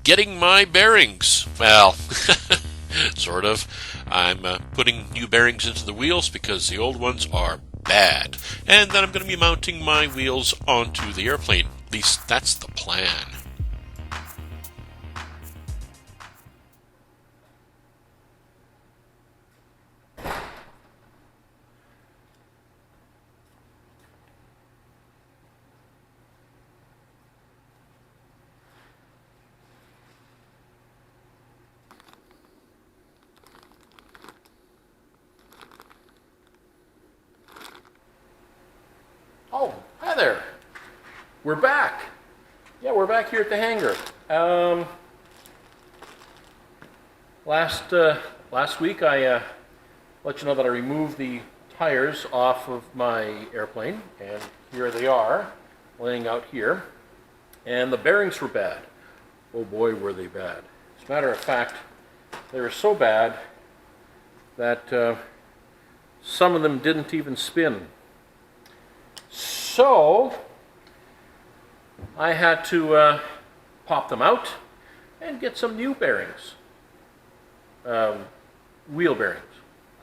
getting my bearings. Well, sort of. I'm putting new bearings into the wheels because the old ones are bad. And then I'm going to be mounting my wheels onto the airplane. At least that's the plan. Oh, hi there. We're back. Yeah, we're back here at the hangar. Last week I let you know that I removed the tires off of my airplane, and here they are, laying out here. And the bearings were bad. Oh boy, were they bad. As a matter of fact, they were so bad that some of them didn't even spin. So I had to pop them out and get some new bearings, wheel bearings.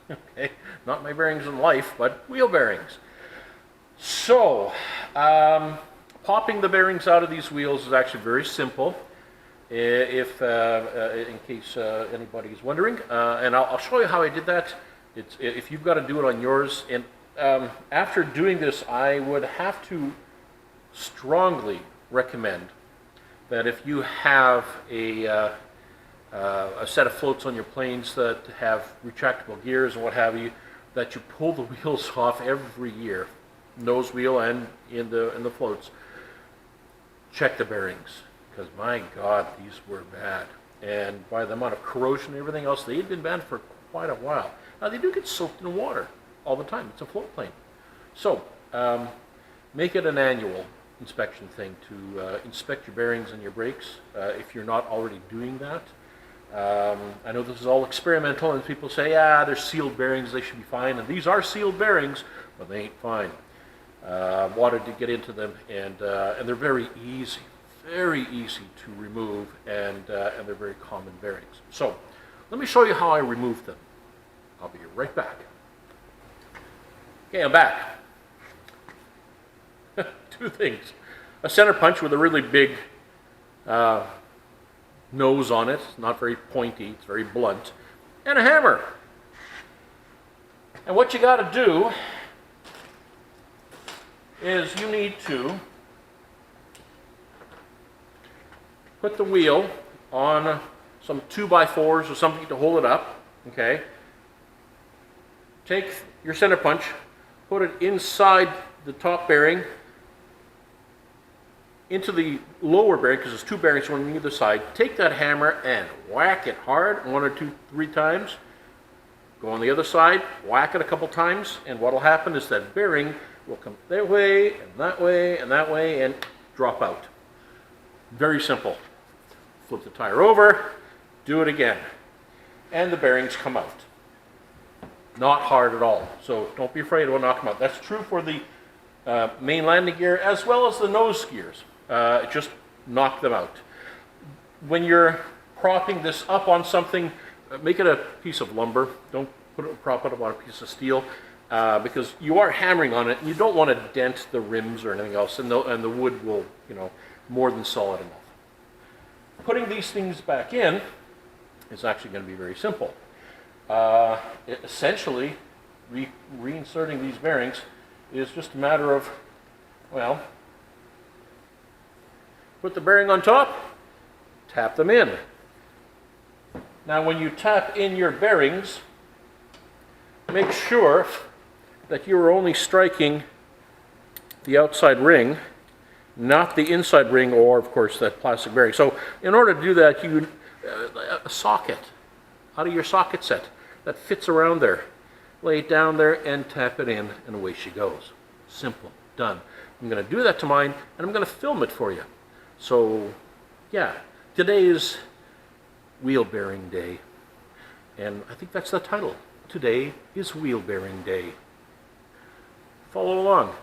Okay, not my bearings in life, but wheel bearings. So popping the bearings out of these wheels is actually very simple. If in case anybody's wondering, and I'll show you how I did that. If you've got to do it on yours, and after doing this, I would have to strongly recommend that if you have a set of floats on your planes that have retractable gears and what have you, that you pull the wheels off every year, nose wheel and in the floats. Check the bearings, because my God, these were bad. And by the amount of corrosion and everything else, they had been bad for quite a while. Now they do get soaked in water all the time. It's a float plane. So make it an annual inspection thing to inspect your bearings and your brakes if you're not already doing that. I know this is all experimental, and people say, yeah, they're sealed bearings, they should be fine. And these are sealed bearings, but they ain't fine. Water did get into them, and they're very easy to remove, and they're very common bearings. So let me show you how I removed them. I'll be right back. Okay, I'm back. Two things. A center punch with a really big nose on it, not very pointy, it's very blunt, and a hammer. And what you got to do is you need to put the wheel on some 2x4s or something to hold it up, okay? Take your center punch, put it inside the top bearing, into the lower bearing, because there's two bearings on either side. Take that hammer and whack it hard, 1 or 2, 3 times. Go on the other side, whack it a couple times, and what will happen is that bearing will come that way, and that way, and that way, and drop out. Very simple. Flip the tire over, do it again, and the bearings come out. Not hard at all, so don't be afraid it will knock them out. That's true for the main landing gear as well as the nose gears. Just knock them out. When you're propping this up on something, make it a piece of lumber. Don't prop it up on a piece of steel, because you are hammering on it, and you don't want to dent the rims or anything else, and the wood will, more than solid enough. Putting these things back in is actually going to be very simple. Essentially, reinserting these bearings is just a matter of, well, put the bearing on top, tap them in. Now when you tap in your bearings, make sure that you are only striking the outside ring, not the inside ring, or of course that plastic bearing. So in order to do that, you a socket out of your socket set that fits around there. Lay it down there and tap it in, and away she goes. Simple, done. I'm going to do that to mine, and I'm going to film it for you. So, yeah, today is Wheel Bearing Day, and I think that's the title. Today is Wheel Bearing Day. Follow along.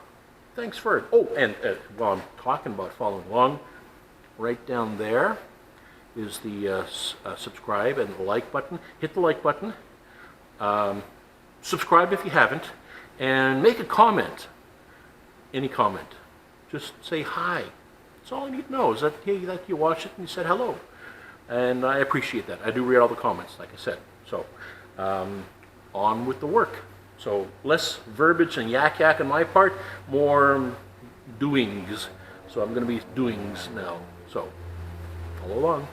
Thanks for it. Oh, and while I'm talking about following along, right down there, is the subscribe and the like button. Hit the like button. Subscribe if you haven't, and make a comment. Any comment. Just say hi. That's all I need to know, is that, hey, that you watched it and you said hello. And I appreciate that. I do read all the comments, like I said. So, on with the work. So, less verbiage and yak on my part, more doings. So I'm going to be doings now. So, follow along.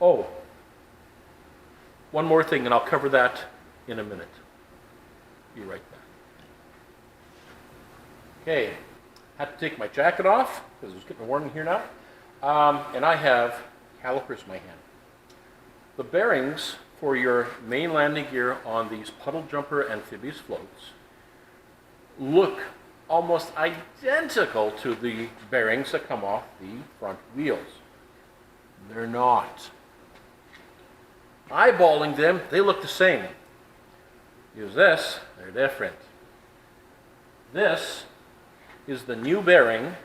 Oh, one more thing, and I'll cover that in a minute. Be right back. Okay, had to take my jacket off because it's getting warm in here now. And I have calipers in my hand. The bearings for your main landing gear on these puddle jumper amphibious floats look almost identical to the bearings that come off the front wheels. They're not. Eyeballing them, they look the same. Use this, they're different. This is the new bearing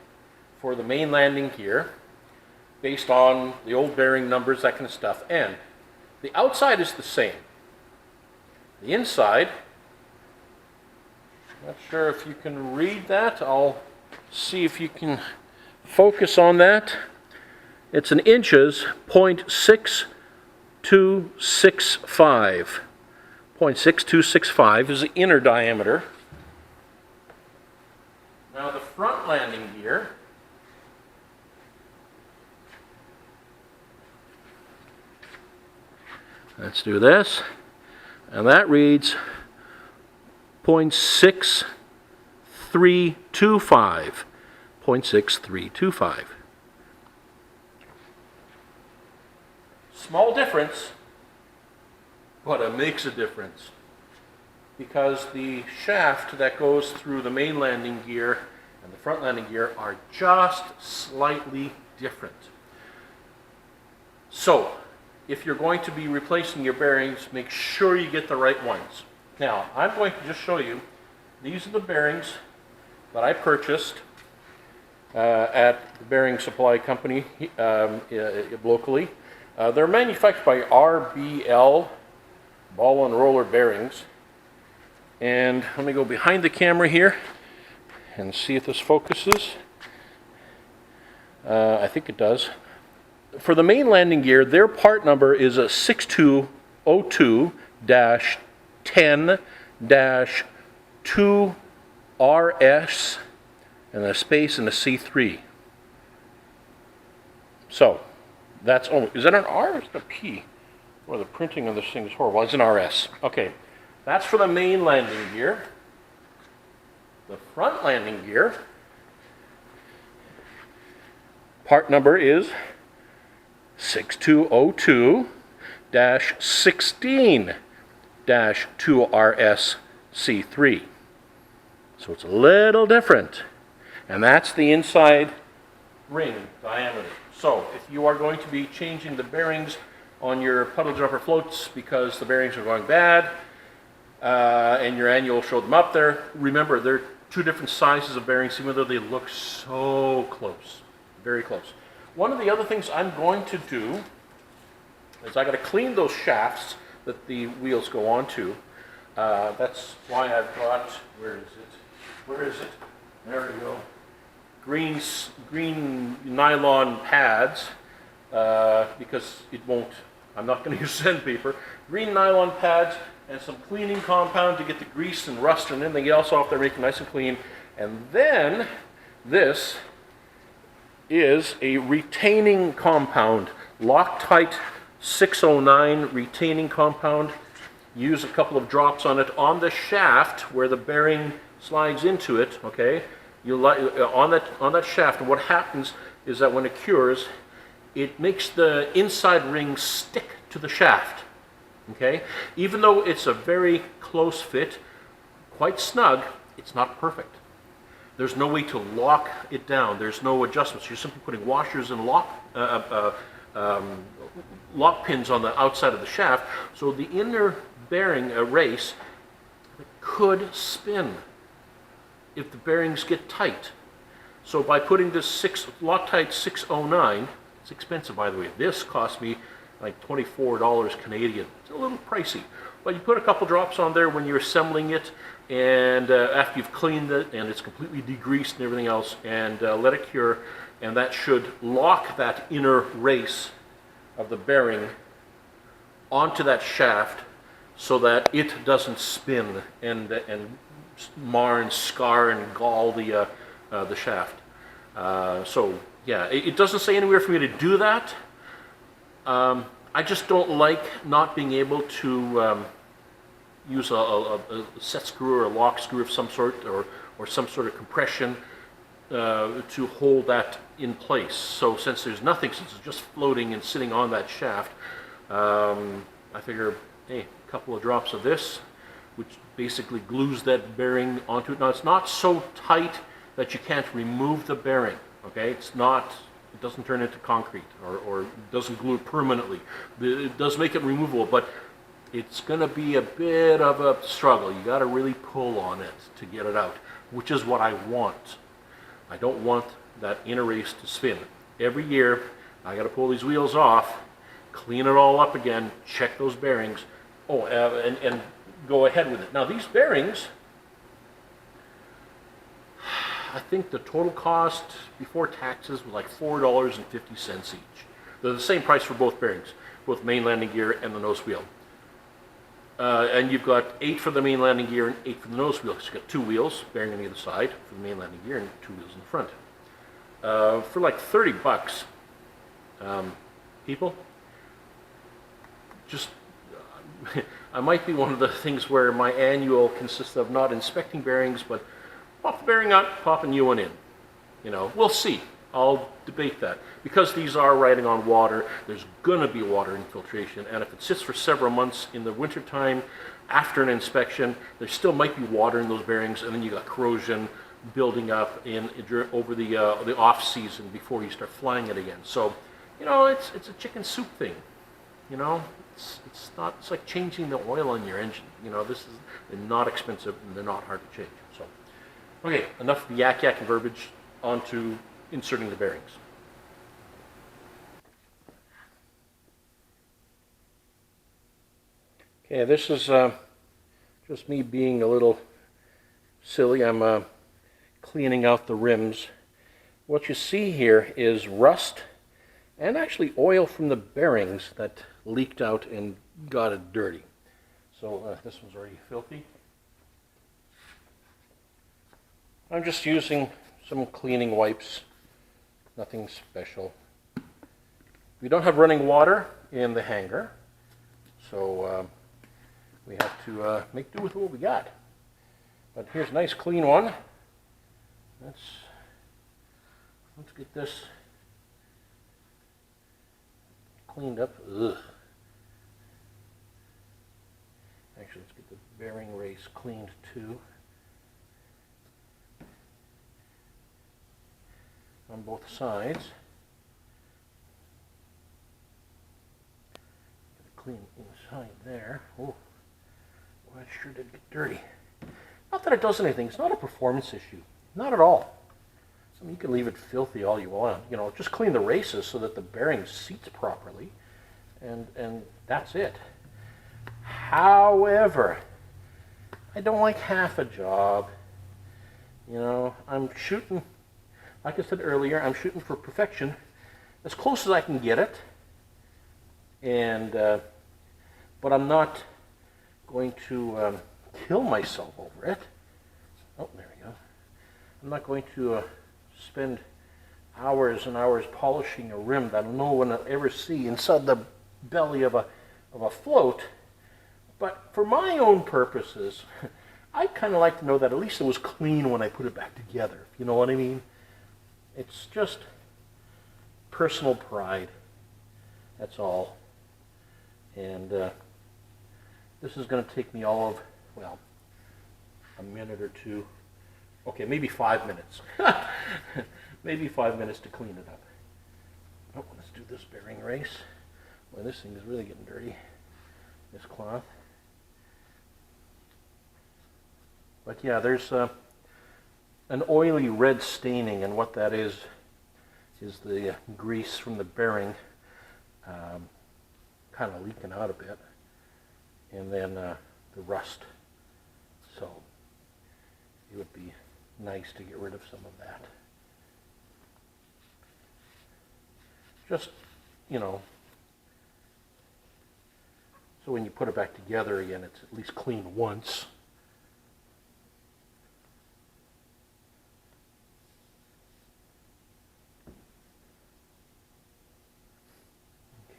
for the main landing gear based on the old bearing numbers, that kind of stuff. And the outside is the same. The inside, not sure if you can read that. I'll see if you can focus on that. It's in inches, 0.6265. 0.6265 is the inner diameter. Now the front landing gear, let's do this, and that reads 0.6325. 0.6325. Small difference, but it makes a difference. Because the shaft that goes through the main landing gear and the front landing gear are just slightly different. So, if you're going to be replacing your bearings, make sure you get the right ones. Now, I'm going to just show you, these are the bearings that I purchased at the bearing supply company locally. They're manufactured by RBL, Ball and Roller Bearings. And let me go behind the camera here and see if this focuses. I think it does. For the main landing gear, their part number is a 6202-10-2RS and a space and a C3. So, that's, oh, is that an R or is it a P? Well, the printing of this thing is horrible. It's an RS. Okay. That's for the main landing gear. The front landing gear, part number is 6202-16-2RSC3. So it's a little different. And that's the inside ring diameter. So if you are going to be changing the bearings on your puddle jumper floats because the bearings are going bad, and your annual showed them up there, remember they're two different sizes of bearings even though they look so close, very close. One of the other things I'm going to do is I got to clean those shafts that the wheels go onto. That's why I've got, where is it? There we go. Green nylon pads, because it won't, I'm not going to use sandpaper. Green nylon pads and some cleaning compound to get the grease and rust and anything else off there, make it nice and clean. And then this is a retaining compound, Loctite 609 retaining compound. Use a couple of drops on it on the shaft where the bearing slides into it, okay? On that shaft, and what happens is that when it cures, it makes the inside ring stick to the shaft. Okay? Even though it's a very close fit, quite snug, it's not perfect. There's no way to lock it down. There's no adjustments. You're simply putting washers and lock pins on the outside of the shaft, so the inner bearing race could spin if the bearings get tight. So by putting this Loctite 609, it's expensive by the way, this cost me like $24 Canadian. It's a little pricey. But you put a couple drops on there when you're assembling it, and after you've cleaned it and it's completely degreased and everything else, and let it cure, and that should lock that inner race of the bearing onto that shaft so that it doesn't spin and mar and scar and gall the shaft. So yeah, it doesn't say anywhere for me to do that. I just don't like not being able to use a set screw or a lock screw of some sort, or some sort of compression to hold that in place. So since there's nothing, since it's just floating and sitting on that shaft, I figure, hey, a couple of drops of this, which basically glues that bearing onto it. Now it's not so tight that you can't remove the bearing, okay? It doesn't turn into concrete or doesn't glue it permanently. It does make it removable, but it's going to be a bit of a struggle. You got to really pull on it to get it out, which is what I want. I don't want that inner race to spin. Every year, I got to pull these wheels off, clean it all up again, check those bearings, and go ahead with it. Now these bearings, I think the total cost before taxes was like $4.50 each. They're the same price for both bearings, both main landing gear and the nose wheel. And you've got 8 for the main landing gear and 8 for the nose wheel. So you've got 2 wheels, bearing on either side for the main landing gear, and 2 wheels in the front. For like 30 bucks, people, just, I might be one of the things where my annual consists of not inspecting bearings, but pop the bearing out, pop a new one in. You know, we'll see. I'll debate that. Because these are riding on water, there's going to be water infiltration, and if it sits for several months in the wintertime, after an inspection, there still might be water in those bearings, and then you got corrosion building up over the off season before you start flying it again. So, you know, it's a chicken soup thing. You know, it's like changing the oil on your engine. You know, they're not expensive and they're not hard to change. So, okay, enough of the yak and verbiage. On to inserting the bearings. Okay, this is just me being a little silly. I'm cleaning out the rims. What you see here is rust and actually oil from the bearings that leaked out and got it dirty. So this one's already filthy. I'm just using some cleaning wipes, nothing special. We don't have running water in the hangar, so we have to make do with what we got. But here's a nice clean one. Let's get this cleaned up. Ugh. Actually, let's get the bearing race cleaned too. On both sides. Clean inside there. Oh, well, it sure did get dirty. Not that it does anything. It's not a performance issue. Not at all. I mean, you can leave it filthy all you want. You know, just clean the races so that the bearing seats properly, and that's it. However, I don't like half a job. You know, I'm shooting. Like I said earlier, I'm shooting for perfection, as close as I can get it, and but I'm not going to kill myself over it. Oh, there we go. I'm not going to spend hours and hours polishing a rim that no one will ever see inside the belly of a float. But for my own purposes, I kind of like to know that at least it was clean when I put it back together. You know what I mean? It's just personal pride, that's all. And this is going to take me all of, well, a minute or two. Okay, maybe 5 minutes. Maybe 5 minutes to clean it up. Oh, let's do this bearing race. Boy, this thing is really getting dirty, this cloth. But yeah, there's an oily red staining, and what that is the grease from the bearing kind of leaking out a bit, and then the rust. So it would be nice to get rid of some of that. Just, you know, so when you put it back together again, it's at least clean once.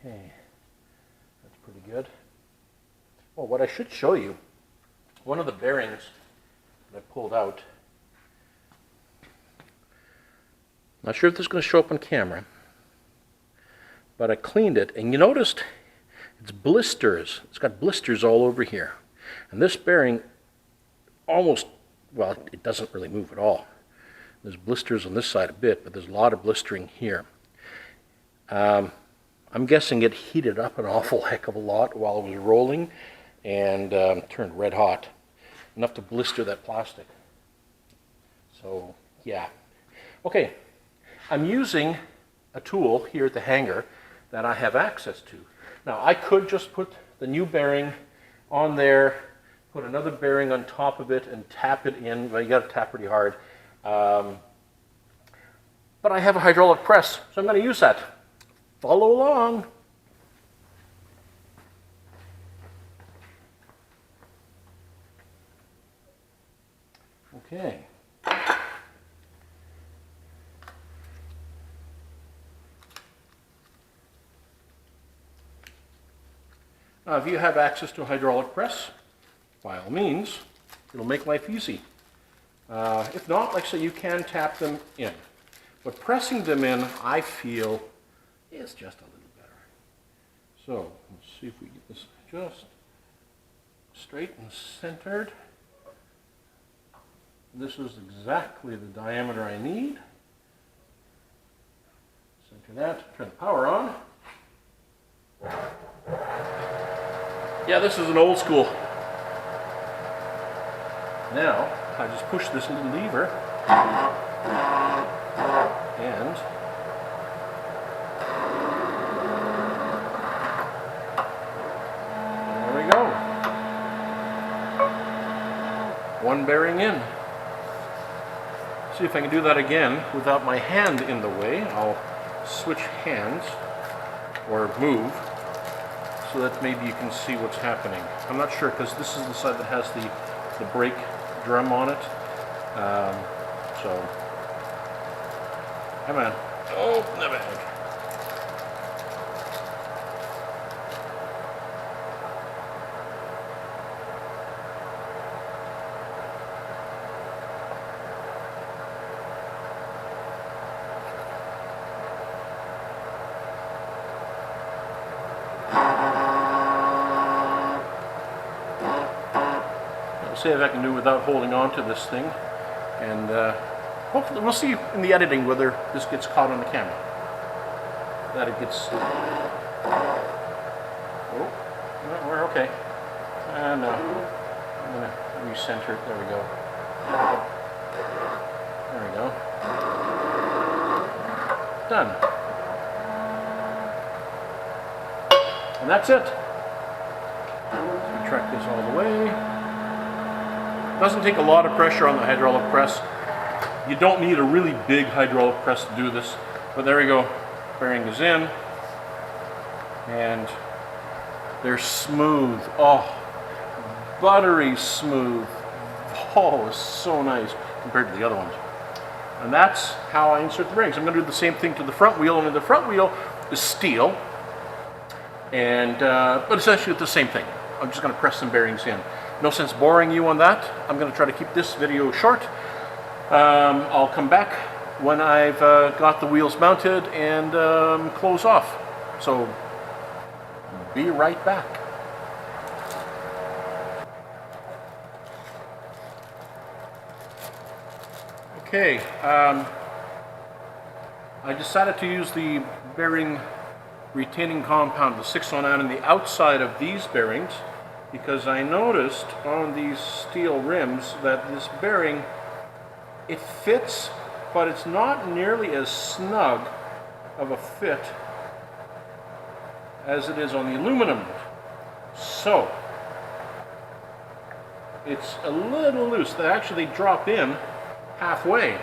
Okay, that's pretty good. Well, what I should show you, one of the bearings that I pulled out, not sure if this is going to show up on camera, but I cleaned it, and you noticed it's blisters. It's got blisters all over here. And this bearing almost, well, it doesn't really move at all. There's blisters on this side a bit, but there's a lot of blistering here. I'm guessing it heated up an awful heck of a lot while it was rolling and turned red hot, enough to blister that plastic. So, yeah. Okay, I'm using a tool here at the hangar that I have access to. Now, I could just put the new bearing on there, put another bearing on top of it, and tap it in. Well, you got to tap pretty hard. But I have a hydraulic press, so I'm going to use that. Follow along. Okay. Now, if you have access to a hydraulic press, by all means, it'll make life easy. If not, like I say, you can tap them in. But pressing them in, I feel, is just a little better. So, let's see if we get this just straight and centered. This is exactly the diameter I need. Center that, turn the power on. Yeah, this is an old school. Now, I just push this little lever, and there we go. One bearing in. See if I can do that again without my hand in the way. I'll switch hands, or move, so that maybe you can see what's happening. I'm not sure, because this is the side that has the brake drum on it. So, come on. Open the bag. See if I can do it without holding on to this thing, and hopefully we'll see in the editing whether this gets caught on the camera, that it gets, oh, no, we're okay. No, I'm going to recenter it. There we go. There we go. Done. And that's it. So we track this all the way. Doesn't take a lot of pressure on the hydraulic press. You don't need a really big hydraulic press to do this, but there we go. Bearing is in, and they're smooth. Oh, buttery smooth. Oh, it's so nice compared to the other ones. And that's how I insert the bearings. I'm going to do the same thing to the front wheel, and the front wheel is steel, and but essentially it's the same thing. I'm just going to press some bearings in. No sense boring you on that. I'm going to try to keep this video short. I'll come back when I've got the wheels mounted and close off. So, be right back. Okay, I decided to use the bearing retaining compound, the 609, on the outside of these bearings, because I noticed on these steel rims that this bearing It fits, but it's not nearly as snug of a fit as it is on the aluminum. So, it's a little loose. They actually drop in halfway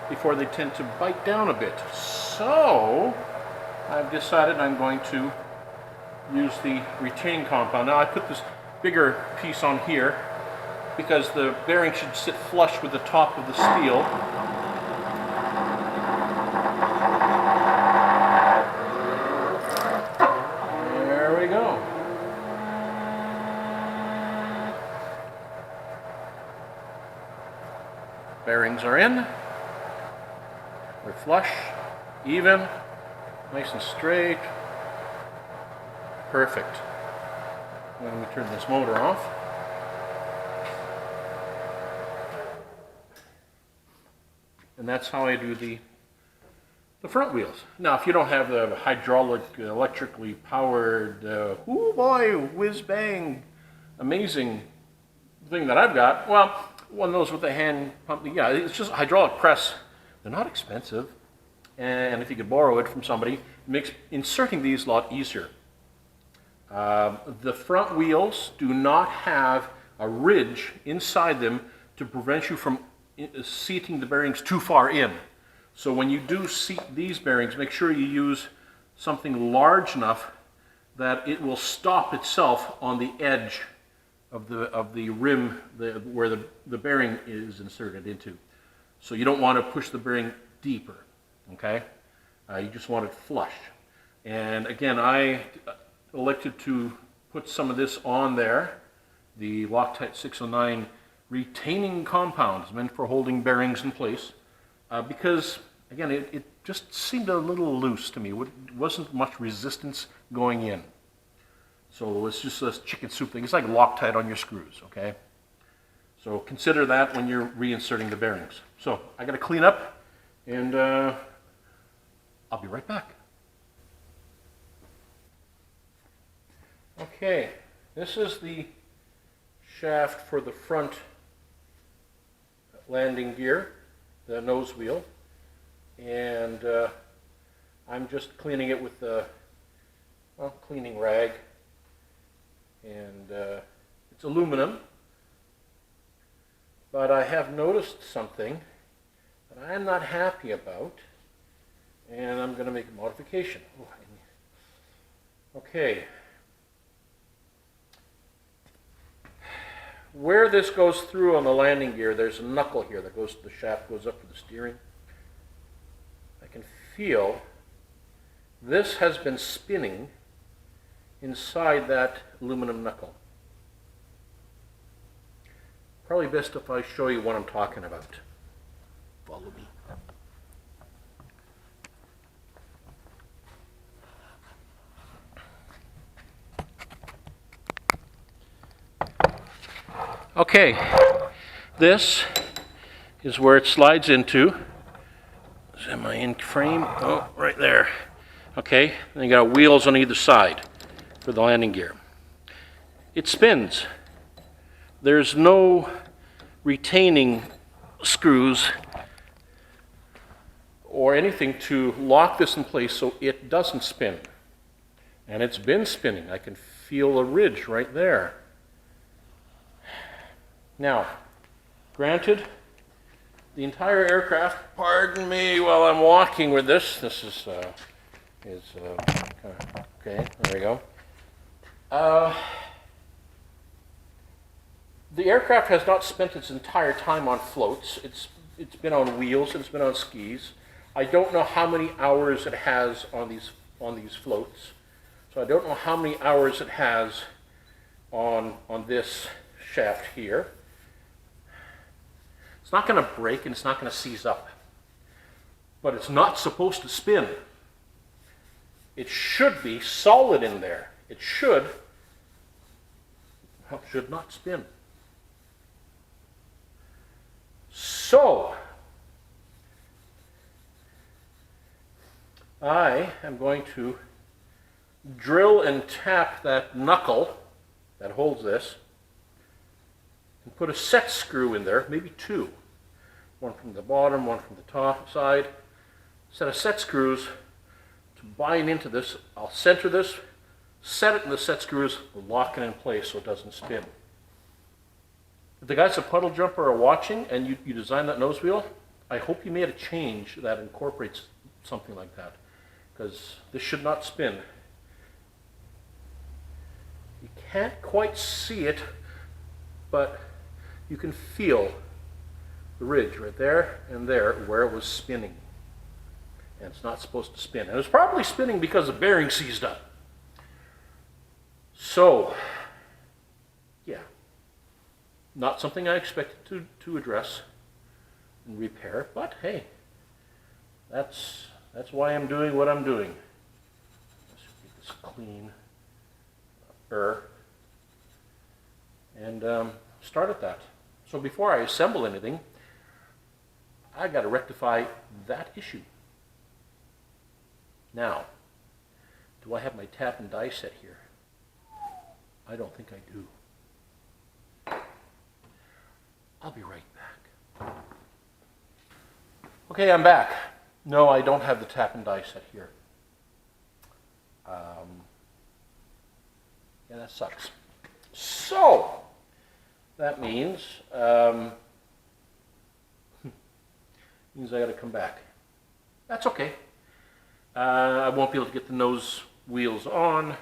before they tend to bite down a bit. So, I've decided I'm going to use the retaining compound. Now I put this bigger piece on here because the bearing should sit flush with the top of the steel. There we go. Bearings are in. They're flush, even, nice and straight. Perfect. Let me turn this motor off. And that's how I do the front wheels. Now, if you don't have the hydraulic, electrically powered, oh boy, whiz-bang, amazing thing that I've got, well, one of those with a hand pump, yeah, it's just a hydraulic press. They're not expensive, and if you could borrow it from somebody, it makes inserting these a lot easier. The front wheels do not have a ridge inside them to prevent you from seating the bearings too far in. So when you do seat these bearings, make sure you use something large enough that it will stop itself on the edge of the rim where the bearing is inserted into. So you don't want to push the bearing deeper, okay? You just want it flush. And again, I elected to put some of this on there. The Loctite 609 retaining compound is meant for holding bearings in place because, again, it just seemed a little loose to me. It wasn't much resistance going in. So it's just this chicken soup thing. It's like Loctite on your screws, okay? So consider that when you're reinserting the bearings. So I got to clean up, and I'll be right back. Okay, this is the shaft for the front landing gear, the nose wheel, and I'm just cleaning it with the cleaning rag, and it's aluminum, but I have noticed something that I'm not happy about, and I'm going to make a modification. Okay. Where this goes through on the landing gear, there's a knuckle here that goes, the shaft goes up to the steering. I can feel this has been spinning inside that aluminum knuckle. Probably best if I show you what I'm talking about. Follow me. Okay, this is where it slides into. Am I in frame? Oh, right there. Okay, then you got wheels on either side for the landing gear. It spins. There's no retaining screws or anything to lock this in place so it doesn't spin. And it's been spinning. I can feel a ridge right there. Now, granted, the entire aircraft, pardon me while I'm walking with this, okay, there we go. The aircraft has not spent its entire time on floats. It's been on wheels, it's been on skis. I don't know how many hours it has on these floats. So I don't know how many hours it has on this shaft here. It's not going to break and it's not going to seize up. But it's not supposed to spin. It should be solid in there. It should not spin. So, I am going to drill and tap that knuckle that holds this and put a set screw in there, maybe two. one from the bottom, one from the top side, set of set screws to bind into this. I'll center this, set it in the set screws, lock it in place so it doesn't spin. If the guys at Puddle Jumper are watching and you designed that nose wheel, I hope you made a change that incorporates something like that, because this should not spin. You can't quite see it, but you can feel the ridge right there and there where it was spinning. And it's not supposed to spin. And it's probably spinning because the bearing seized up. So, yeah, not something I expected to address and repair, but hey, that's why I'm doing what I'm doing. Let's get this clean, and start at that. So before I assemble anything, I got to rectify that issue. Now, do I have my tap and die set here? I don't think I do. I'll be right back. Okay, I'm back. No, I don't have the tap and die set here. Yeah, that sucks. So, that means means I got to come back. That's okay. I won't be able to get the nose wheels on.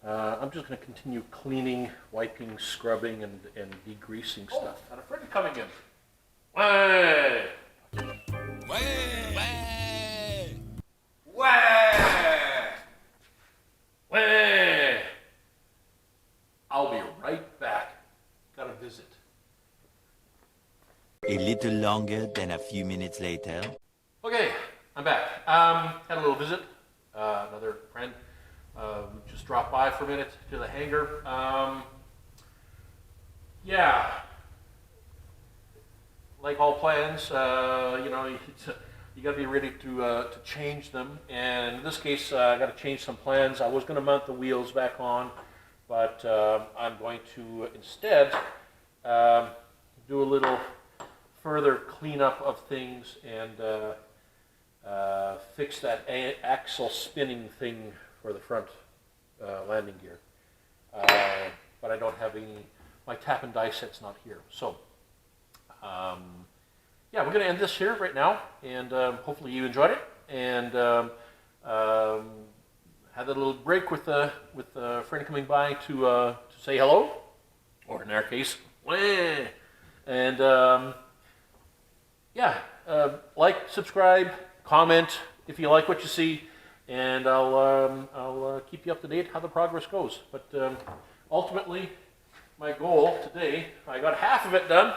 I'm just going to continue cleaning, wiping, scrubbing, and degreasing stuff. Got a friend coming in. Way! Way! Way! Way! Way! I'll be right back. Got a visit. A little longer than a few minutes later. Okay, I'm back. Had a little visit. Another friend just dropped by for a minute to the hangar. Yeah, like all plans, you know, you got to be ready to change them. And in this case, I got to change some plans. I was going to mount the wheels back on, but I'm going to instead do a little further cleanup of things and fix that axle spinning thing for the front landing gear. But I don't have any, my tap and die set's not here. So, yeah, we're going to end this here right now, and hopefully you enjoyed it, and had a little break with a friend coming by to say hello, or in our case, wah. And yeah, like, subscribe, comment if you like what you see, and I'll keep you up to date how the progress goes. But ultimately, my goal today, I got half of it done.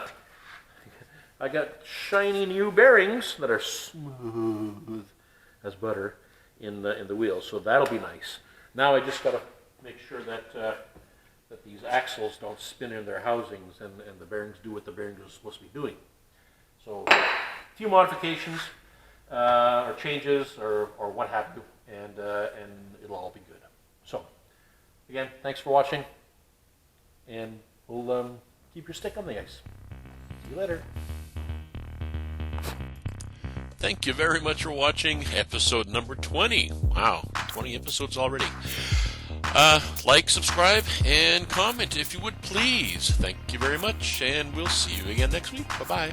I got shiny new bearings that are smooth as butter in the wheels, so that'll be nice. Now I just got to make sure that that these axles don't spin in their housings and the bearings do what the bearings are supposed to be doing. So a few modifications or changes or what have you, and it'll all be good. So again, thanks for watching, and we'll keep your stick on the ice. See you later. Thank you very much for watching episode number 20. Wow, 20 episodes already. Like, subscribe, and comment if you would please. Thank you very much, and we'll see you again next week. Bye-bye.